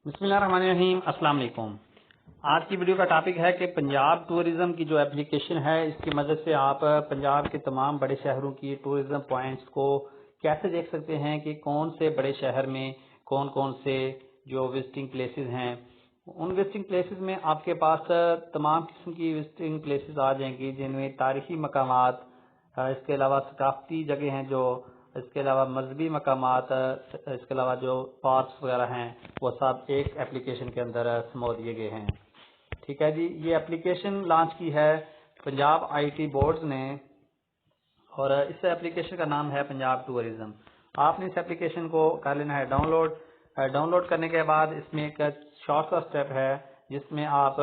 बिस्मिल्लाहिर्रहमानिर्रहीम। अस्सलाम वालेकुम। आज की वीडियो का टॉपिक है कि पंजाब टूरिज्म की जो एप्लीकेशन है इसकी मदद से आप पंजाब के तमाम बड़े शहरों की टूरिज्म पॉइंट्स को कैसे देख सकते हैं कि कौन से बड़े शहर में कौन कौन से जो विजिटिंग प्लेसेस हैं। उन विजिटिंग प्लेसेस में आपके पास तमाम किस्म की विजिटिंग प्लेसेस आ जाएंगी जिनमें तारीखी मकामात, इसके अलावा सकाफती जगह हैं, जो इसके अलावा मजहबी मकामात, इसके अलावा जो पार्क्स वगैरह हैं वो सब एक एप्लीकेशन के अंदर समो दिए गए हैं। ठीक है जी, ये एप्लीकेशन लॉन्च की है पंजाब आईटी बोर्ड्स ने और इस एप्लीकेशन का नाम है पंजाब टूरिज्म। आपने इस एप्लीकेशन को कर लेना है डाउनलोड। डाउनलोड करने के बाद इसमें एक शॉर्ट सा स्टेप है जिसमें आप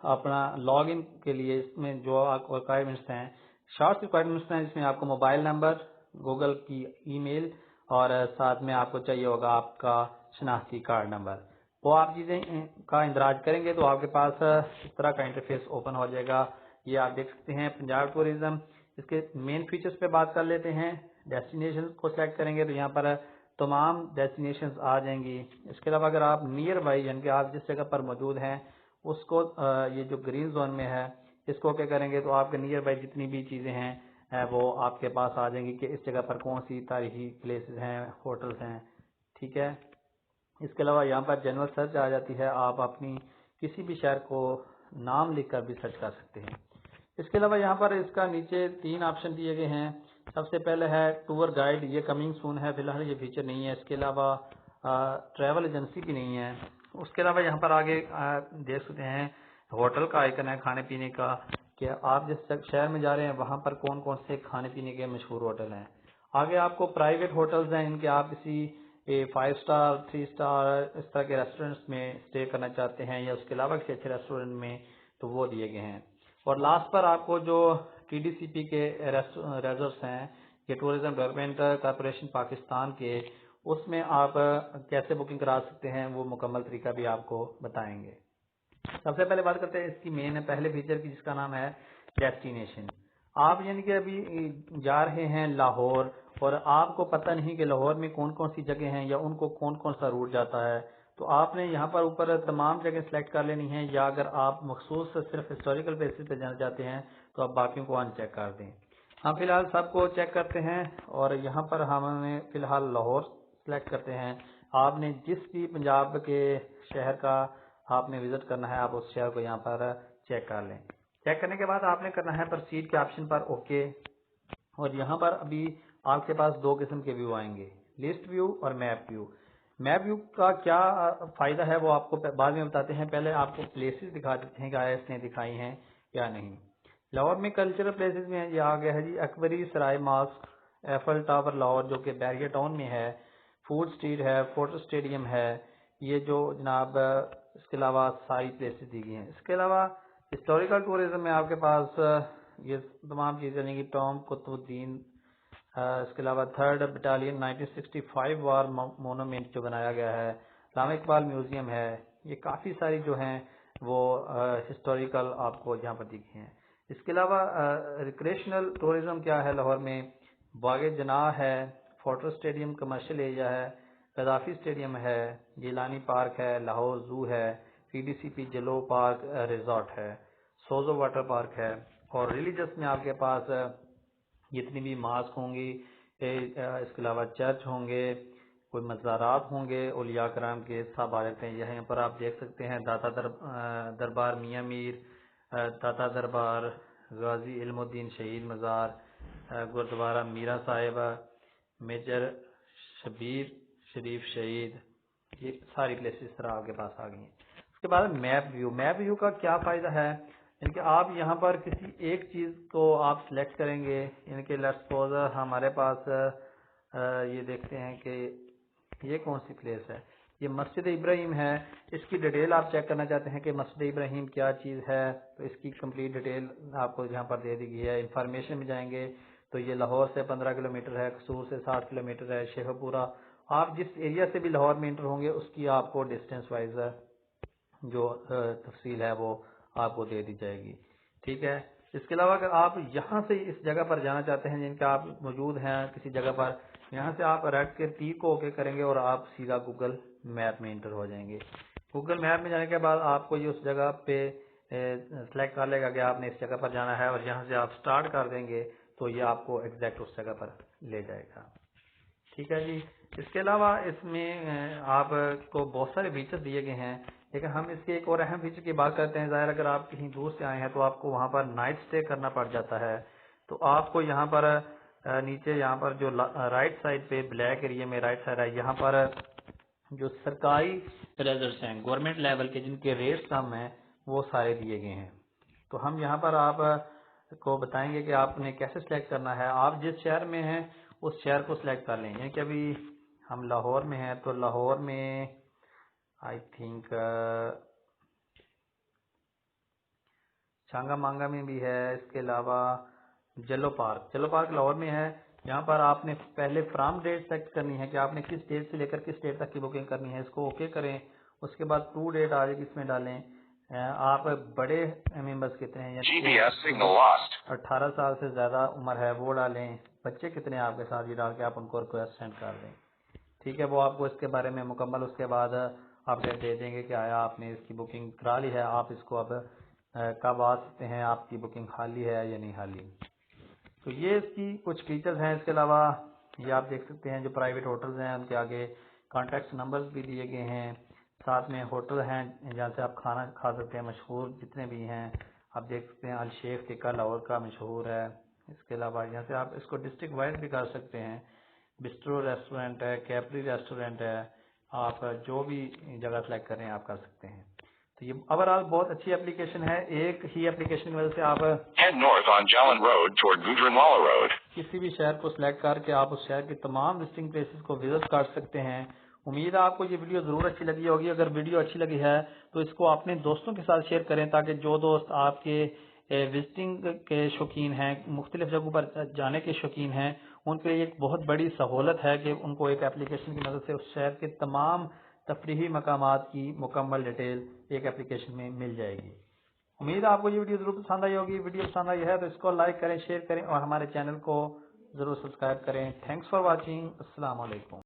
अपना लॉग इन के लिए इसमें जो आपको रिक्वायरमेंट्स हैं, शॉर्ट रिक्वायरमेंट्स हैं, जिसमें आपको मोबाइल नंबर, गूगल की ईमेल और साथ में आपको चाहिए होगा आपका शनाख्ती कार्ड नंबर। वो आप चीज़ें का इंदराज करेंगे तो आपके पास इस तरह का इंटरफेस ओपन हो जाएगा। ये आप देख सकते हैं पंजाब टूरिज्म। इसके मेन फीचर्स पे बात कर लेते हैं। डेस्टिनेशन को सेलेक्ट करेंगे तो यहाँ पर तमाम डेस्टिनेशंस आ जाएंगी। इसके अलावा अगर आप नियर बाई यानी कि आप जिस जगह पर मौजूद हैं उसको ये जो ग्रीन जोन में है इसको क्या करेंगे तो आपके नियर बाई जितनी भी चीज़ें हैं वो आपके पास आ जाएंगी कि इस जगह पर कौन सी तारीखी प्लेसेस हैं, होटल्स हैं। ठीक है, इसके अलावा यहाँ पर जनरल सर्च आ जाती है, आप अपनी किसी भी शहर को नाम लिखकर भी सर्च कर सकते हैं। इसके अलावा यहाँ पर इसका नीचे 3 ऑप्शन दिए गए हैं। सबसे पहले है टूर गाइड, ये कमिंग सून है, फिलहाल ये फीचर नहीं है। इसके अलावा ट्रैवल एजेंसी की नहीं है। उसके अलावा यहाँ पर आगे देख सकते हैं होटल का आइकन है खाने पीने का, कि आप जिस शहर में जा रहे हैं वहाँ पर कौन कौन से खाने पीने के मशहूर होटल हैं। आगे आपको प्राइवेट होटल्स हैं, इनके आप किसी 5 स्टार 3 स्टार इस तरह के रेस्टोरेंट्स में स्टे करना चाहते हैं या उसके अलावा किसी अच्छे रेस्टोरेंट में, तो वो दिए गए हैं। और लास्ट पर आपको जो टीडीसीपी के रेजर्ट्स हैं, ये टूरिज्म डेवलपमेंट कॉरपोरेशन पाकिस्तान के, उसमें आप कैसे बुकिंग करा सकते हैं वो मुकम्मल तरीका भी आपको बताएंगे। सबसे पहले बात करते हैं इसकी मेन पहले फीचर की, जिसका नाम है डेस्टिनेशन। आप यानी कि अभी जा रहे हैं लाहौर और आपको पता नहीं कि लाहौर में कौन कौन सी जगह हैं या उनको कौन कौन सा रूट जाता है, तो आपने यहाँ पर ऊपर तमाम जगह सेलेक्ट कर लेनी है, या अगर आप मखसूस सिर्फ हिस्टोरिकल बेसिस पे जाना चाहते हैं तो आप बाकियों को अनचेक कर दें। हम फिलहाल सबको चेक करते हैं और यहाँ पर हमने फिलहाल लाहौर सेलेक्ट करते हैं। आपने जिस भी पंजाब के शहर का आपने विजिट करना है आप उस शहर को यहाँ पर चेक कर लें। चेक करने के बाद आपने करना है प्रोसीड के ऑप्शन पर ओके। और यहाँ पर अभी आपके पास 2 किस्म के व्यू आएंगे, लिस्ट व्यू और मैप व्यू। मैप व्यू का क्या फायदा है वो आपको बाद में बताते हैं, पहले आपको प्लेसेस दिखा देते हैं कि आया इसने दिखाई हैं या नहीं। लाहौर में कल्चरल प्लेसेस में ये आ गया है जी, अकबरी सराय मास्क, एफल टावर लाहौर जो कि बैरियर टाउन में है, फूड स्ट्रीट है, फोटो स्टेडियम है, ये जो जनाब इसके अलावा सारी प्लेसेस दी गई हैं। इसके अलावा हिस्टोरिकल टूरिज्म में आपके पास ये तमाम चीज़ें यानी कि टॉम कुतुबुद्दीन, इसके अलावा 3rd बटालियन 1965 वार मोनूमेंट जो बनाया गया है, लामा इकबाल म्यूजियम है, ये काफ़ी सारी जो हैं वो हिस्टोरिकल आपको यहाँ पर दिखी हैं। इसके अलावा रिक्रेशनल टूरिज्म क्या है लाहौर में, बाग जनाह है, फोटो स्टेडियम कमर्शियल एरिया है, गद्दाफी स्टेडियम है, जिलानी पार्क है, लाहौर जू है, पीडीसीपी जलो पार्क रिजॉर्ट है, सोजो वाटर पार्क है। और रिलीजियस में आपके पास जितनी भी मास्क होंगी, इसके अलावा चर्च होंगे, कोई मज़ारात होंगे औलिया कराम के, सब आ जाते हैं। यहाँ पर आप देख सकते हैं दाता दरबार मियाँ मीर, दाता दरबार, गाजी इल्मुद्दीन शहीद मज़ार, गुरुद्वारा मीरा साहिब, मेजर शबीर शरीफ शहीद, ये सारी प्लेसेस इस तरह आपके पास आ गई हैं। उसके बाद मैप व्यू। मैप व्यू का क्या फ़ायदा है, यानी कि आप यहाँ पर किसी एक चीज़ को आप सिलेक्ट करेंगे, यानी कि लेट्स सपोज हमारे पास ये देखते हैं कि ये कौन सी प्लेस है, ये मस्जिद इब्राहिम है। इसकी डिटेल आप चेक करना चाहते हैं कि मस्जिद इब्राहिम क्या चीज़ है, तो इसकी कंप्लीट डिटेल आपको यहाँ पर दे दी गई है। इंफॉर्मेशन में जाएंगे तो ये लाहौर से 15 किलोमीटर है, कसूर से 7 किलोमीटर है, शेखपुरा, आप जिस एरिया से भी लाहौर में इंटर होंगे उसकी आपको डिस्टेंस वाइज जो तफसील है वो आपको दे दी जाएगी। ठीक है, इसके अलावा अगर आप यहाँ से इस जगह पर जाना चाहते हैं जिनका आप मौजूद हैं किसी जगह पर, यहाँ से आप रेड के तीर को ओके करेंगे और आप सीधा गूगल मैप में इंटर हो जाएंगे। گوگل میپ میں جانے کے بعد آپ کو یہ اس جگہ پہ سلیکٹ کر لے گا کہ آپ نے اس جگہ پر جانا ہے، اور یہاں سے آپ سٹارٹ کر دیں گے تو یہ آپ کو ایگزیکٹ اس جگہ پر لے جائے گا. ٹھیک ہے جی. اس کے علاوہ اس میں آپ کو بہت سارے فیچر دیے گئے ہیں، لیکن ہم اس کے ایک اور اہم فیچر کی بات کرتے ہیں. ظاہر اگر آپ کہیں دور سے آئے ہیں تو آپ کو وہاں پر نائٹ اسٹے کرنا پڑ جاتا ہے، تو آپ کو یہاں پر نیچے یہاں پر جو رائٹ سائڈ پہ بلیک ایریا میں رائٹ سائڈ ہے، یہاں پر جو سرکاری ریزورٹس ہیں گورنمنٹ لیول کے جن کے ریٹس کم ہیں وہ سارے دیے گئے ہیں. تو ہم یہاں پر آپ کو بتائیں گے کہ آپ نے کیسے سلیکٹ کرنا ہے. آپ جس شہر میں ہیں اس شہر کو سلیکٹ کر لیں. یعنی کہ ابھی ہم لاہور میں ہیں تو لاہور میں آئی تھنک چانگا مانگا میں بھی ہے. اس کے علاوہ جلو پارک لاہور میں ہے. یہاں پر آپ نے پہلے فرام ڈیٹ سلیکٹ کرنی ہے کہ آپ نے کس ڈیٹ سے لے کر کس ڈیٹ تک کی بکنگ کرنی ہے. اس کو اوکے کریں. اس کے بعد ٹو ڈیٹ آ جائے گی، اس میں ڈالیں آپ بڑے ممبرس کتنے ہیں، یعنی 18 سال سے زیادہ عمر ہے وہ ڈالیں. بچے کتنے ہیں آپ کے ساتھ یہ ڈال کے آپ ان کو ریکویسٹ سینڈ کر دیں. ٹھیک ہے. وہ آپ کو اس کے بارے میں مکمل اس کے بعد اپڈیٹ دے دیں گے کہ آیا آپ نے اس کی بکنگ کرا لی ہے، آپ اس کو اب کب آ سکتے ہیں، آپ کی بکنگ خالی ہے یا نہیں خالی. تو یہ اس کی کچھ فیچرز ہیں. اس کے علاوہ یہ آپ دیکھ سکتے ہیں جو پرائیویٹ ہوٹلز ہیں ان کے آگے کانٹیکٹ نمبرز بھی دیے گئے ہیں. ساتھ میں ہوٹل ہیں جہاں سے آپ کھانا کھا سکتے ہیں، مشہور جتنے بھی ہیں آپ دیکھ سکتے ہیں. الشیخ ٹکا لاہور کا مشہور ہے. اس کے علاوہ یہاں سے آپ اس کو ڈسٹرکٹ وائز بھی کر سکتے ہیں. بسٹرو ریسٹورنٹ ہے، کیپری ریسٹورنٹ ہے، آپ جو بھی جگہ سلیکٹ کریں آپ کر سکتے ہیں. تو یہ اوورآل بہت اچھی اپلیکیشن ہے. ایک ہی اپلیکیشن کی وجہ سے آپ کسی بھی شہر کو سلیکٹ کر کے آپ اس شہر کے تمام وزٹنگ پلیسز کو وزٹ کر سکتے ہیں. امید ہے آپ کو یہ ویڈیو ضرور اچھی لگی ہوگی. اگر ویڈیو اچھی لگی ہے تو اس کو اپنے دوستوں کے ساتھ شیئر کریں تاکہ جو دوست آپ کے وزٹنگ کے شوقین ہیں، مختلف جگہوں پر جانے کے شوقین ہیں، ان کے لیے ایک بہت بڑی سہولت ہے کہ ان کو ایک اپلیکیشن کی مدد سے اس شہر کے تمام تفریحی مقامات کی مکمل ڈیٹیل ایک اپلیکیشن میں مل جائے گی. امید ہے آپ کو یہ ویڈیو ضرور پسند آئی ہوگی. ویڈیو پسند آئی ہے تو اس کو لائک کریں، شیئر کریں اور ہمارے چینل کو ضرور سبسکرائب کریں. Thanks for watching. السلام علیکم.